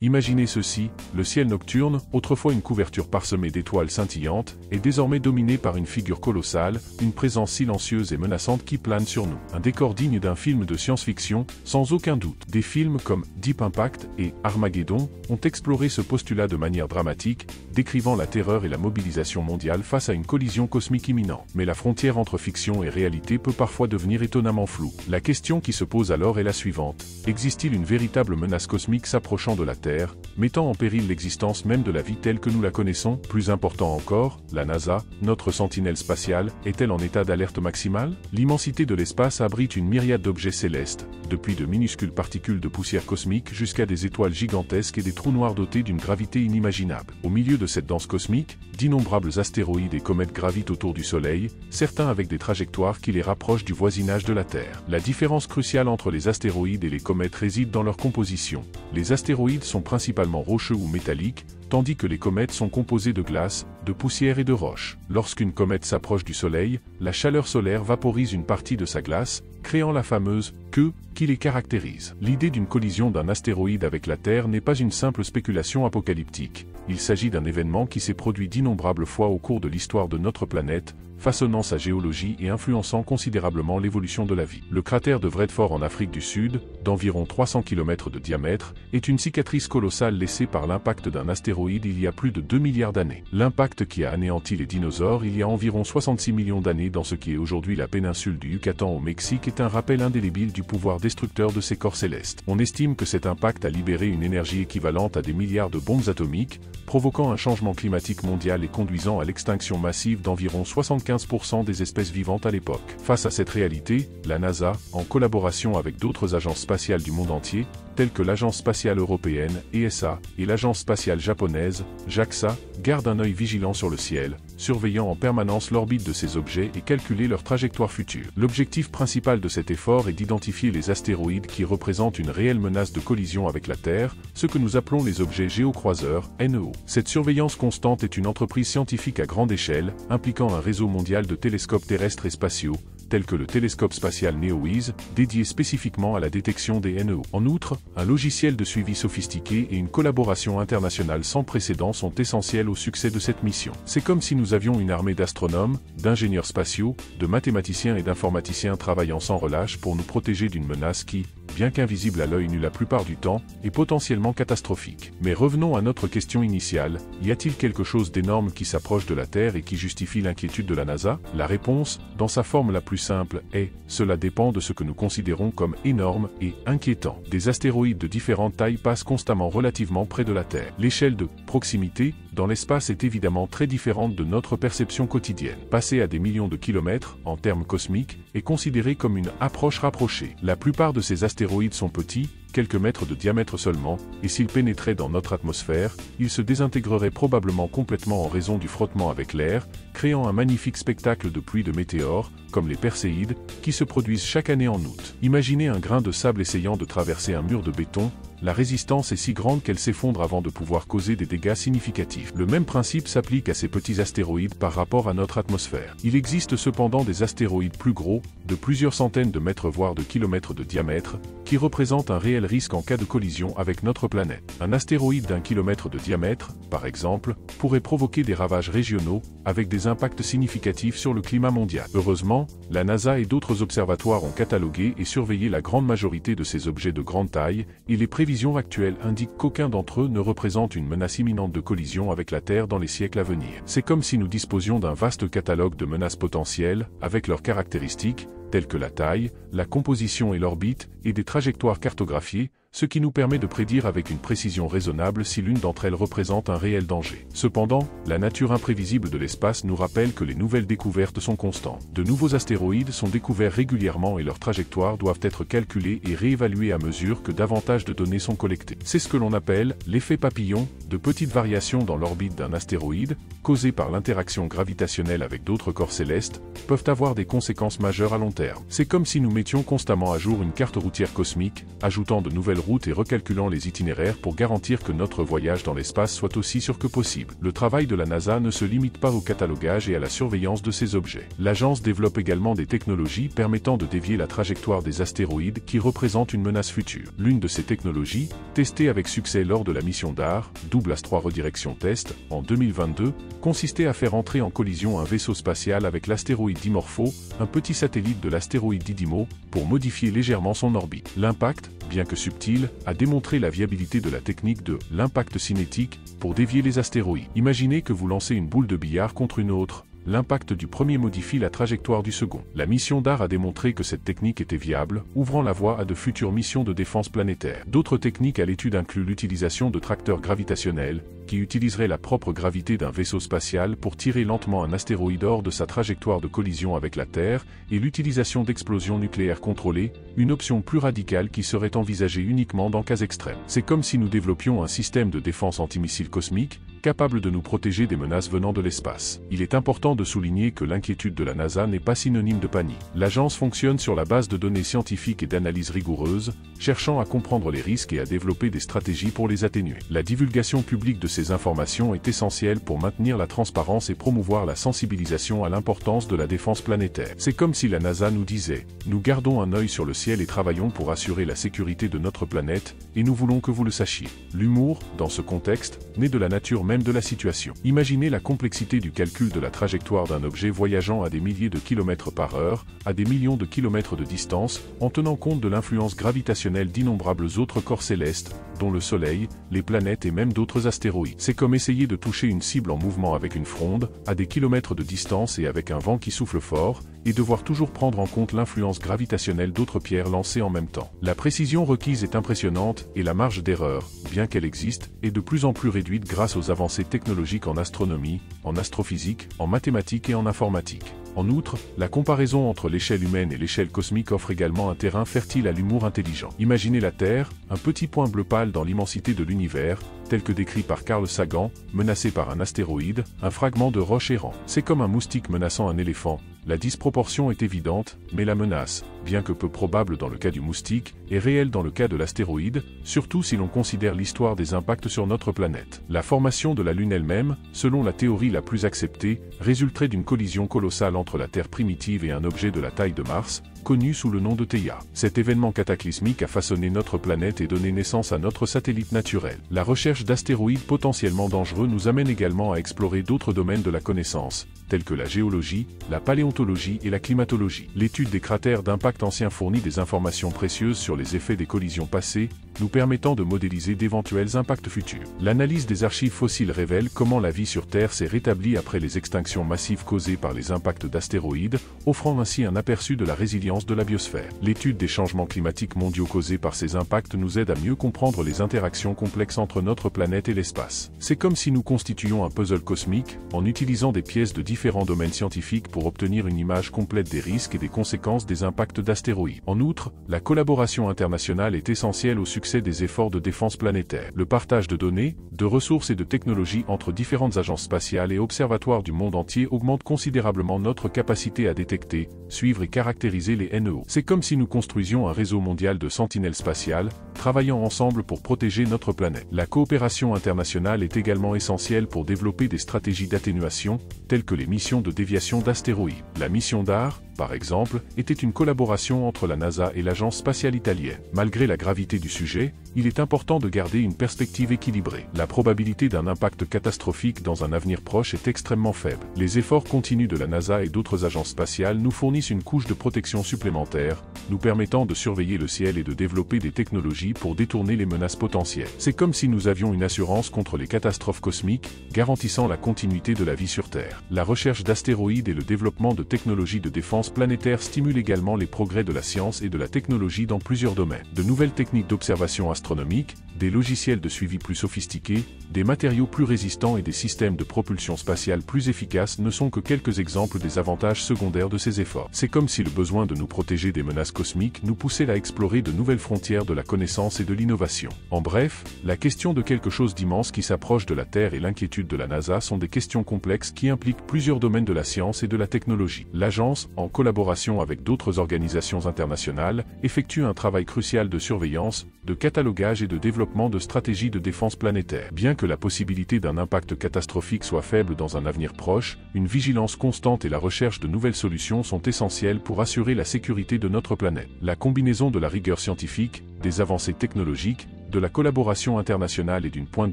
Imaginez ceci, le ciel nocturne, autrefois une couverture parsemée d'étoiles scintillantes, est désormais dominé par une figure colossale, une présence silencieuse et menaçante qui plane sur nous. Un décor digne d'un film de science-fiction, sans aucun doute. Des films comme Deep Impact et Armageddon ont exploré ce postulat de manière dramatique, décrivant la terreur et la mobilisation mondiale face à une collision cosmique imminente. Mais la frontière entre fiction et réalité peut parfois devenir étonnamment floue. La question qui se pose alors est la suivante. Existe-t-il une véritable menace cosmique s'approchant de la Terre, mettant en péril l'existence même de la vie telle que nous la connaissons? Plus important encore, la NASA, notre sentinelle spatiale, est-elle en état d'alerte maximale? L'immensité de l'espace abrite une myriade d'objets célestes, depuis de minuscules particules de poussière cosmique jusqu'à des étoiles gigantesques et des trous noirs dotés d'une gravité inimaginable. Au milieu de cette danse cosmique, d'innombrables astéroïdes et comètes gravitent autour du Soleil, certains avec des trajectoires qui les rapprochent du voisinage de la Terre. La différence cruciale entre les astéroïdes et les comètes réside dans leur composition. Les astéroïdes sont principalement rocheux ou métalliques, tandis que les comètes sont composées de glace, de poussière et de roches. Lorsqu'une comète s'approche du Soleil, la chaleur solaire vaporise une partie de sa glace, créant la fameuse queue qui les caractérise. L'idée d'une collision d'un astéroïde avec la Terre n'est pas une simple spéculation apocalyptique. Il s'agit d'un événement qui s'est produit d'innombrables fois au cours de l'histoire de notre planète, façonnant sa géologie et influençant considérablement l'évolution de la vie. Le cratère de Vredefort en Afrique du Sud, d'environ 300 km de diamètre, est une cicatrice colossale laissée par l'impact d'un astéroïde il y a plus de 2 milliards d'années. L'impact qui a anéanti les dinosaures il y a environ 66 millions d'années dans ce qui est aujourd'hui la péninsule du Yucatan au Mexique est un rappel indélébile du pouvoir destructeur de ces corps célestes. On estime que cet impact a libéré une énergie équivalente à des milliards de bombes atomiques, provoquant un changement climatique mondial et conduisant à l'extinction massive d'environ 75% des espèces vivantes à l'époque. Face à cette réalité, la NASA, en collaboration avec d'autres agences spatiales du monde entier, telles que l'Agence spatiale européenne, ESA, et l'Agence spatiale japonaise, JAXA, garde un œil vigilant sur le ciel, surveillant en permanence l'orbite de ces objets et calculer leur trajectoire future. L'objectif principal de cet effort est d'identifier les astéroïdes qui représentent une réelle menace de collision avec la Terre, ce que nous appelons les objets géocroiseurs, NEO. Cette surveillance constante est une entreprise scientifique à grande échelle, impliquant un réseau mondial de télescopes terrestres et spatiaux, tels que le télescope spatial NEOISE, dédié spécifiquement à la détection des NEO. En outre, un logiciel de suivi sophistiqué et une collaboration internationale sans précédent sont essentiels au succès de cette mission. C'est comme si nous avions une armée d'astronomes, d'ingénieurs spatiaux, de mathématiciens et d'informaticiens travaillant sans relâche pour nous protéger d'une menace qui, bien qu'invisible à l'œil nu la plupart du temps, est potentiellement catastrophique. Mais revenons à notre question initiale, y a-t-il quelque chose d'énorme qui s'approche de la Terre et qui justifie l'inquiétude de la NASA? La réponse, dans sa forme la plus simple, est « cela dépend de ce que nous considérons comme énorme et inquiétant ». Des astéroïdes de différentes tailles passent constamment relativement près de la Terre. L'échelle de proximité dans l'espace est évidemment très différente de notre perception quotidienne. Passer à des millions de kilomètres, en termes cosmiques, est considéré comme une approche rapprochée. La plupart de ces astéroïdes sont petits, quelques mètres de diamètre seulement, et s'ils pénétraient dans notre atmosphère, ils se désintégreraient probablement complètement en raison du frottement avec l'air, créant un magnifique spectacle de pluie de météores, comme les Perséides, qui se produisent chaque année en août. Imaginez un grain de sable essayant de traverser un mur de béton, la résistance est si grande qu'elle s'effondre avant de pouvoir causer des dégâts significatifs. Le même principe s'applique à ces petits astéroïdes par rapport à notre atmosphère. Il existe cependant des astéroïdes plus gros, de plusieurs centaines de mètres voire de kilomètres de diamètre, qui représentent un réel risque en cas de collision avec notre planète. Un astéroïde d'1 kilomètre de diamètre, par exemple, pourrait provoquer des ravages régionaux, avec des impacts significatifs sur le climat mondial. Heureusement, la NASA et d'autres observatoires ont catalogué et surveillé la grande majorité de ces objets de grande taille, et les prévisions actuelles indiquent qu'aucun d'entre eux ne représente une menace imminente de collision avec la Terre dans les siècles à venir. C'est comme si nous disposions d'un vaste catalogue de menaces potentielles, avec leurs caractéristiques, telles que la taille, la composition et l'orbite, et des trajectoires cartographiées, ce qui nous permet de prédire avec une précision raisonnable si l'une d'entre elles représente un réel danger. Cependant, la nature imprévisible de l'espace nous rappelle que les nouvelles découvertes sont constantes. De nouveaux astéroïdes sont découverts régulièrement et leurs trajectoires doivent être calculées et réévaluées à mesure que davantage de données sont collectées. C'est ce que l'on appelle l'effet papillon, de petites variations dans l'orbite d'un astéroïde, causées par l'interaction gravitationnelle avec d'autres corps célestes, peuvent avoir des conséquences majeures à long terme. terme. C'est comme si nous mettions constamment à jour une carte routière cosmique, ajoutant de nouvelles routes et recalculant les itinéraires pour garantir que notre voyage dans l'espace soit aussi sûr que possible. Le travail de la NASA ne se limite pas au catalogage et à la surveillance de ces objets. L'agence développe également des technologies permettant de dévier la trajectoire des astéroïdes qui représentent une menace future. L'une de ces technologies, testée avec succès lors de la mission DAR, Double-3 Redirection Test, en 2022, consistait à faire entrer en collision un vaisseau spatial avec l'astéroïde Dimorpho, un petit satellite de l'astéroïde Didymos, pour modifier légèrement son orbite. L'impact, bien que subtil, a démontré la viabilité de la technique de l'impact cinétique pour dévier les astéroïdes. Imaginez que vous lancez une boule de billard contre une autre. L'impact du premier modifie la trajectoire du second. La mission DAR a démontré que cette technique était viable, ouvrant la voie à de futures missions de défense planétaire. D'autres techniques à l'étude incluent l'utilisation de tracteurs gravitationnels, qui utiliseraient la propre gravité d'un vaisseau spatial pour tirer lentement un astéroïde hors de sa trajectoire de collision avec la Terre, et l'utilisation d'explosions nucléaires contrôlées, une option plus radicale qui serait envisagée uniquement dans cas extrêmes. C'est comme si nous développions un système de défense antimissile cosmique, capable de nous protéger des menaces venant de l'espace. Il est important de souligner que l'inquiétude de la NASA n'est pas synonyme de panique. L'agence fonctionne sur la base de données scientifiques et d'analyses rigoureuses, cherchant à comprendre les risques et à développer des stratégies pour les atténuer. La divulgation publique de ces informations est essentielle pour maintenir la transparence et promouvoir la sensibilisation à l'importance de la défense planétaire. C'est comme si la NASA nous disait « Nous gardons un œil sur le ciel et travaillons pour assurer la sécurité de notre planète, et nous voulons que vous le sachiez. » L'humour, dans ce contexte, naît de la nature même de la situation. Imaginez la complexité du calcul de la trajectoire d'un objet voyageant à des milliers de kilomètres par heure, à des millions de kilomètres de distance, en tenant compte de l'influence gravitationnelle d'innombrables autres corps célestes, dont le Soleil, les planètes et même d'autres astéroïdes. C'est comme essayer de toucher une cible en mouvement avec une fronde, à des kilomètres de distance et avec un vent qui souffle fort, et devoir toujours prendre en compte l'influence gravitationnelle d'autres pierres lancées en même temps. La précision requise est impressionnante, et la marge d'erreur, bien qu'elle existe, est de plus en plus réduite grâce aux avancées technologiques en astronomie, en astrophysique, en mathématiques et en informatique. En outre, la comparaison entre l'échelle humaine et l'échelle cosmique offre également un terrain fertile à l'humour intelligent. Imaginez la Terre, un petit point bleu pâle dans l'immensité de l'univers, tel que décrit par Carl Sagan, menacé par un astéroïde, un fragment de roche errant. C'est comme un moustique menaçant un éléphant. La disproportion est évidente, mais la menace, bien que peu probable dans le cas du moustique, est réelle dans le cas de l'astéroïde, surtout si l'on considère l'histoire des impacts sur notre planète. La formation de la Lune elle-même, selon la théorie la plus acceptée, résulterait d'une collision colossale entre la Terre primitive et un objet de la taille de Mars, connu sous le nom de Theia. Cet événement cataclysmique a façonné notre planète et donné naissance à notre satellite naturel. La recherche d'astéroïdes potentiellement dangereux nous amène également à explorer d'autres domaines de la connaissance, tels que la géologie, la paléontologie et la climatologie. L'étude des cratères d'impact anciens fournit des informations précieuses sur les effets des collisions passées, nous permettant de modéliser d'éventuels impacts futurs. L'analyse des archives fossiles révèle comment la vie sur Terre s'est rétablie après les extinctions massives causées par les impacts d'astéroïdes, offrant ainsi un aperçu de la résilience de la biosphère. L'étude des changements climatiques mondiaux causés par ces impacts nous aide à mieux comprendre les interactions complexes entre notre planète et l'espace. C'est comme si nous constituions un puzzle cosmique, en utilisant des pièces de différents domaines scientifiques pour obtenir une image complète des risques et des conséquences des impacts d'astéroïdes. En outre, la collaboration internationale est essentielle au succès des efforts de défense planétaire. Le partage de données, de ressources et de technologies entre différentes agences spatiales et observatoires du monde entier augmente considérablement notre capacité à détecter, suivre et caractériser les NEO. C'est comme si nous construisions un réseau mondial de sentinelles spatiales, travaillant ensemble pour protéger notre planète. La coopération internationale est également essentielle pour développer des stratégies d'atténuation, telles que les missions de déviation d'astéroïdes. La mission DAR, par exemple, était une collaboration entre la NASA et l'Agence spatiale italienne. Malgré la gravité du sujet, il est important de garder une perspective équilibrée. La probabilité d'un impact catastrophique dans un avenir proche est extrêmement faible. Les efforts continus de la NASA et d'autres agences spatiales nous fournissent une couche de protection supplémentaire, nous permettant de surveiller le ciel et de développer des technologies pour détourner les menaces potentielles. C'est comme si nous avions une assurance contre les catastrophes cosmiques, garantissant la continuité de la vie sur Terre. La recherche d'astéroïdes et le développement de technologies de défense planétaire stimulent également les progrès de la science et de la technologie dans plusieurs domaines. De nouvelles techniques d'observation astronomique astronomiques, des logiciels de suivi plus sophistiqués, des matériaux plus résistants et des systèmes de propulsion spatiale plus efficaces ne sont que quelques exemples des avantages secondaires de ces efforts. C'est comme si le besoin de nous protéger des menaces cosmiques nous poussait à explorer de nouvelles frontières de la connaissance et de l'innovation. En bref, la question de quelque chose d'immense qui s'approche de la Terre et l'inquiétude de la NASA sont des questions complexes qui impliquent plusieurs domaines de la science et de la technologie. L'agence, en collaboration avec d'autres organisations internationales, effectue un travail crucial de surveillance, de catalogage et de développement de stratégies de défense planétaire. Bien que la possibilité d'un impact catastrophique soit faible dans un avenir proche, une vigilance constante et la recherche de nouvelles solutions sont essentielles pour assurer la sécurité de notre planète. La combinaison de la rigueur scientifique, des avancées technologiques, de la collaboration internationale et d'une pointe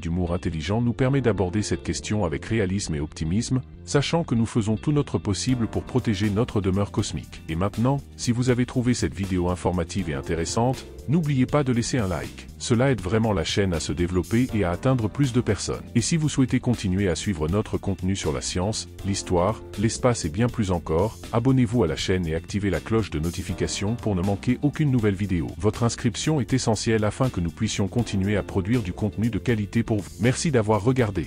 d'humour intelligent nous permet d'aborder cette question avec réalisme et optimisme, sachant que nous faisons tout notre possible pour protéger notre demeure cosmique. Et maintenant, si vous avez trouvé cette vidéo informative et intéressante, n'oubliez pas de laisser un like. Cela aide vraiment la chaîne à se développer et à atteindre plus de personnes. Et si vous souhaitez continuer à suivre notre contenu sur la science, l'histoire, l'espace et bien plus encore, abonnez-vous à la chaîne et activez la cloche de notification pour ne manquer aucune nouvelle vidéo. Votre inscription est essentielle afin que nous puissions continuer à produire du contenu de qualité pour vous. Merci d'avoir regardé.